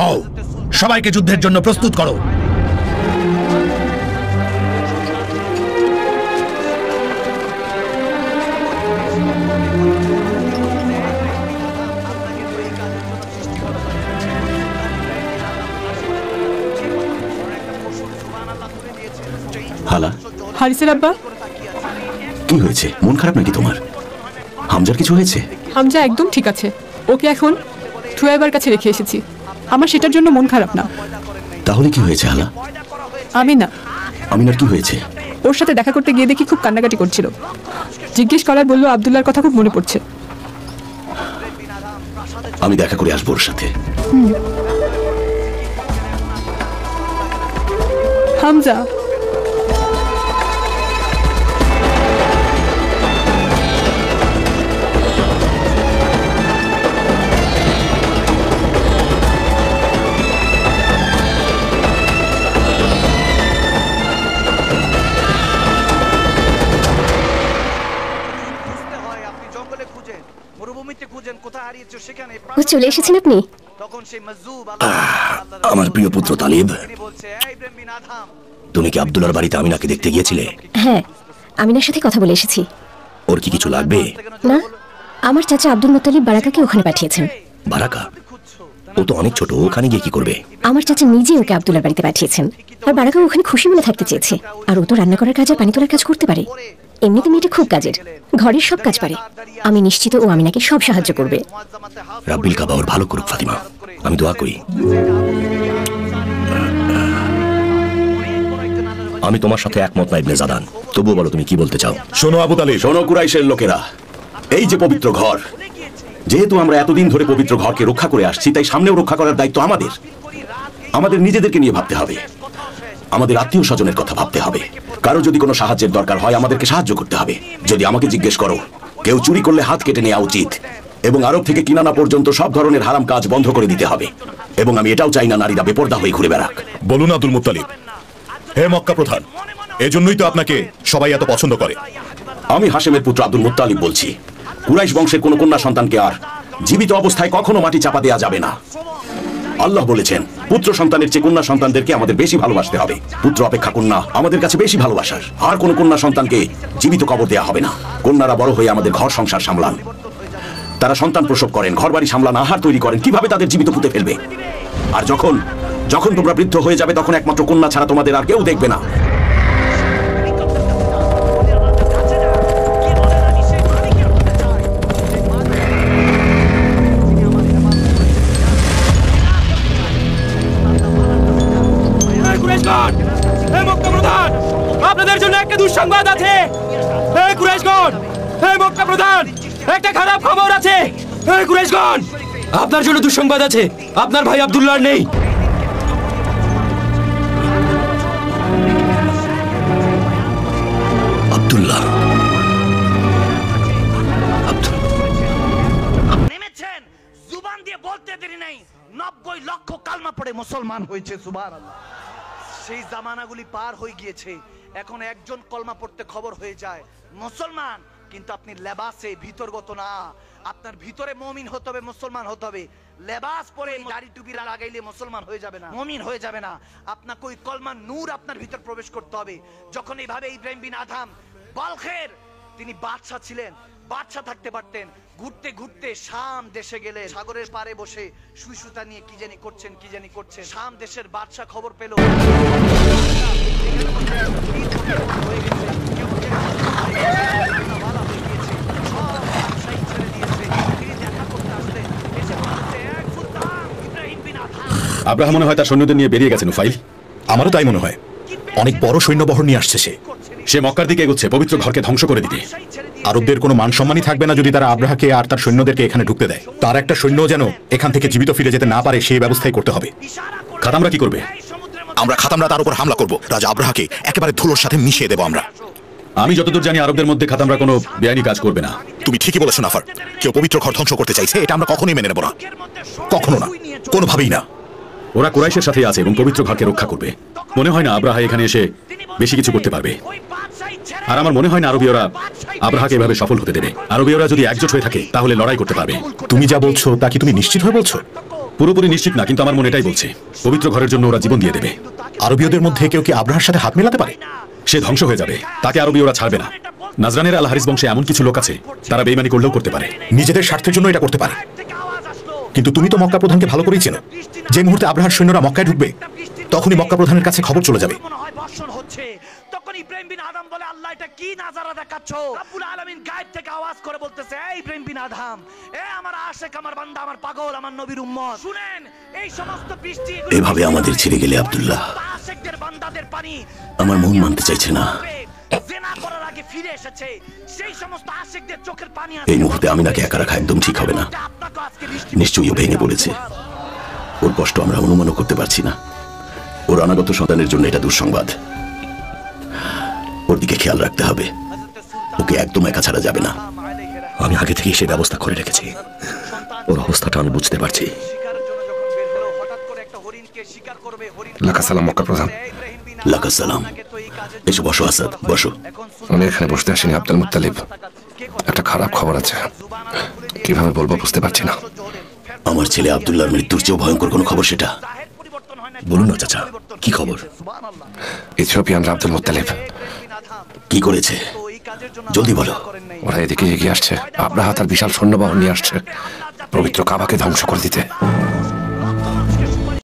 হও, সবাইকে যুদ্ধের জন্য প্রস্তুত করো। হালা, হারিসের আব্বা, কি হয়েছে? মন খারাপ নাকি তোমার? হামজার কিছু হয়েছে? হামজা একদম ঠিক আছে। ওকে এখন থুয়াইবার কাছে রেখে এসেছি। আমার সেটার জন্য মন খারাপ না। তাহলে কি হয়েছে হালা? আমিনার কি হয়েছে? ওর সাথে দেখা করতে গিয়ে দেখি খুব কান্নাকাটি করছিল। জিজ্ঞেস করার বললো আব্দুল্লাহর কথা খুব মনে পড়ছে। আমি দেখা করে আসবো ওর সাথে। হামজা, ও চলে এসেছেন আপনি? আমার প্রিয় পুত্র তালিব, তুমি কি আব্দুল্লাহর বাড়িতে আমিনাকে দেখতে গিয়েছিলে? হ্যাঁ, আমিনার সাথে কথা বলে এসেছি। ওর কি কিছু লাগবে? না, আমার চাচা আব্দুল মুত্তালিব বারাকাকে ওখানে পাঠিয়েছেন। বারাকা? ও তো অনেক ছোট, ওখানে গিয়ে কি করবে? আমার চাচা নিজে ওকে আব্দুল্লাহর বাড়িতে পাঠিয়েছেন। আর বারাকা ওখানে খুশি মনে থাকতে চেয়েছে। আর ও তো রান্না করার কাজ আর পানি তোলার কাজ করতে পারে। এমনিতে মেয়েটা খুব কাজের, ঘরের সব কাজ পারে। আমি নিশ্চিত ও আমিনাকে সব সাহায্য করবে। রাব্বিল কাবা ওর ভালো করুক ফাতিমা, আমি দোয়া করি। আমি তোমার সাথে একমত না ইবনে জাদান, তবুও বলো তুমি কি বলতে চাও। শোনো আবু তালিব, শোনো কুরাইশের লোকেরা, এই যে পবিত্র ঘর, যেহেতু আমরা এতদিন ধরে পবিত্র ঘরকে রক্ষা করে আসছি, তাই সামনেও রক্ষা করার দায়িত্ব আমাদের। আমাদের নিজেদেরকে নিয়ে ভাবতে হবে, আমাদের আত্মীয় স্বজনের কথা ভাবতে হবে। কারো যদি কোনো সাহায্যের দরকার হয় আমাদেরকে সাহায্য করতে হবে। যদি আমাকে জিজ্ঞেস করো, কেউ চুরি করলে হাত কেটে নেওয়া উচিত এবং আরব থেকে কিনানা পর্যন্ত সব ধরনের হারাম কাজ বন্ধ করে দিতে হবে। এবং আমি এটাও চাই না নারীরা বেপরদা হয়ে ঘুরে বেড়াক। বলুন আব্দুল মুত্তালিব। হে মক্কা প্রধান, এজন্যই তো আপনাকে সবাই এত পছন্দ করে। আমি হাশেমের পুত্র আব্দুল মুত্তালিব বলছি। কুরাইশ বংশের কোনো কন্যা সন্তানকে আর জীবিত অবস্থায় কখনো মাটি চাপা দেওয়া যাবে না। আল্লাহ বলেছেন, পুত্র সন্তানের চেয়ে কন্যা সন্তানদেরকে আমাদের বেশি ভালোবাসতে হবে। পুত্র অপেক্ষা কন্যা আমাদের কাছে বেশি ভালোবাসার। আর কোনো কন্যা সন্তানকে জীবিত কবর দেওয়া হবে না। কন্যারা বড় হয়ে আমাদের ঘর সংসার সামলান, তারা সন্তান প্রসব করেন, ঘর বাড়ি সামলান, আহার তৈরি করেন। কিভাবে তাদের জীবিত পুঁতে ফেলবে? আর যখন যখন তোমরা বৃদ্ধ হয়ে যাবে, তখন একমাত্র কন্যা ছাড়া তোমাদের আর কেউ দেখবে না। আপনাদের জন্য একটা দুঃসংবাদ আছে। এই কুরাইশগণ, এই মক্কা প্রধান, একটা খারাপ খবর আছে। এই কুরাইশগণ, আপনার জন্য দুঃসংবাদ আছে। আপনার ভাই আব্দুল্লাহ নেই। আব্দুল্লাহ নেমেছেন, জুবান দিয়ে বলতে দেরি নাই 90 লক্ষ কালমা পড়ে মুসলমান হয়েছে। সুবহানাল্লাহ। সেই জামানাগুলি পার হয়ে গিয়েছে। এখন একজন কলমা পড়তে খবর হয়ে যায় মুসলমান। কিন্তু আপনি লেবাসে ভিতরগত না, আপনার ভিতরে মুমিন হতে হবে, মুসলমান হতে হবে। লেবাস পরে দাড়ি টুপি লাগাইলে মুসলমান হয়ে যাবে না, মুমিন হয়ে যাবে না। আপনাকে ওই কলমা নূর আপনার ভিতর প্রবেশ করতে হবে। যখন এইভাবে ইব্রাহিম বিন আদহাম বালখের, তিনি বাদশা ছিলেন, বাদশা থাকতে পারতেন। ঘুরতে ঘুরতে শাম দেশে গেলে সাগরের পারে বসে সুই সুতা নিয়ে কি জানি করছেন। শাম দেশের বাদশা খবর পেল আব্রাহাম মনে হয় তার সৈন্যদের নিয়ে বেরিয়ে গেছে নুফাইল। আমারও তাই মনে হয়। অনেক বড় সৈন্যবহর নিয়ে আসছে সে মক্কার দিকে এগোচ্ছে, পবিত্র ঘরকে ধ্বংস করে দিতে। আরবদের কোনো মান সম্মানই থাকবে না যদি তারা আব্রাহাকে আর তার সৈন্যদেরকে এখানে ঢুকতে দেয়। তার একটা সৈন্য যেন এখান থেকে জীবিত ফিরে যেতে না পারে, সেই ব্যবস্থাই করতে হবে। খাতামরা কি করবে? আমরা খাতামরা তার উপর হামলা করব, রাজা আব্রাহাকে একেবারে ধুলোর সাথে মিশিয়ে দেব আমরা। আমি যতদূর জানি আরবদের মধ্যে খাতামরা কোনো বেআইনি কাজ করবে না। তুমি ঠিকই বলেছো নাফার। কেউ পবিত্র ঘর ধ্বংস করতে চাইছে, এটা আমরা কখনোই মেনে নেব না, কখনো না, কোনোভাবেই না। ওরা কুরাইশের সাথে আছে এবং পবিত্র ঘরকে রক্ষা করবে। মনে হয় না আব্রাহা এখানে এসে বেশি কিছু করতে পারবে। আর আমার মনে হয় না আরবীয়রা আব্রাহাকে এভাবে সফল হতে দেবে। আরবীয়রা যদি একজোট হয়ে থাকে তাহলে লড়াই করতে পারবে। তুমি যা বলছো তা কি তুমি নিশ্চিত হয়ে বলছো? পুরোপুরি নিশ্চিত না, কিন্তু আমার মনে এটাই বলছে পবিত্র ঘরের জন্য ওরা জীবন দিয়ে দেবে। আরবীয়দের মধ্যে কেউ কি আব্রাহার সাথে হাত মেলাতে পারে? সে ধ্বংস হয়ে যাবে, তাকে আরবি ওরা ছাড়বে না। নাজরানের আল হারিস বংশে এমন কিছু লোক আছে তারা বেইমানি করলেও করতে পারে, নিজেদের স্বার্থের জন্য এটা করতে পারে। কিন্তু তুমি তো মক্কা প্রধানকে ভালো করেই চেনো। যে মুহূর্তে আব্রাহার সৈন্যরা মক্কায় ঢুকবে তখনই মক্কা প্রধানের কাছে খবর চলে যাবে। মনে হয় বর্ষণ হচ্ছে, তখন ইব্রাহিম বিন আদম বলে, আল্লাহ এটা কি নাজারা দেখাচ্ছ? রব্বুল আলামিন গায়েব থেকে আওয়াজ করে বলতেছে, এই ইব্রাহিম বিন আদম, এ আমার আশিক, আমার বান্দা, আমার পাগল, আমার নবীর উম্মত, শুনেন এই সমস্ত বৃষ্টি এভাবে আমাদের ছেড়ে গেলে আব্দুল্লাহ, আশিকদের বান্দাদের পানি আমার মন মানতে চাইছে না। জেনা করার আগে ফিরে এসেছে, সেই সমস্ত আশিকদের চোখের পানি এই মুহূর্তে আমিনাকে একা রাখা একদম ঠিক হবে না। আপনাকে আজকে বৃষ্টি নিশ্চয়ই ও ভেঙে পড়েছে। ওর কষ্ট আমরা অনুমানও করতে পারছি না। ওর অনাগত সন্তানের জন্য এটা দুঃসংবাদ। ওর দিকে খেয়াল রাখতে হবে, ওকে একদম একা ছাড়া যাবে না। আমি আগে থেকেই সে ব্যবস্থা করে রেখেছি। ওর অবস্থাটা আমি বুঝতে পারছি। শিকারের জন্য যখন বের হলো, হঠাৎ করে একটা হরিণকে শিকার করবে। হরিণ লাকা সালাম মক্কা প্রধান। লাকা সালাম। এসো বসো আসাদ, বসো। আমি এখানে বসতে আসিনি আব্দুল মুত্তালিব। একটা খারাপ খবর আছে, কিভাবে বলবো বুঝতে পারছি না। আমার ছেলে আব্দুল্লাহর মৃত্যুর চেয়েও ভয়ঙ্কর কোনো খবর সেটা? বলুন না চাচা, কি খবর? ইথিওপিয়ানরা আব্দুল মুত্তালিব কি করেছে জলদি বলো। ওরা এদিকে এগিয়ে আসছে। আব্রাহা তার বিশাল সৈন্যবাহন নিয়ে আসছে পবিত্র কাবাকে ধ্বংস করে দিতে।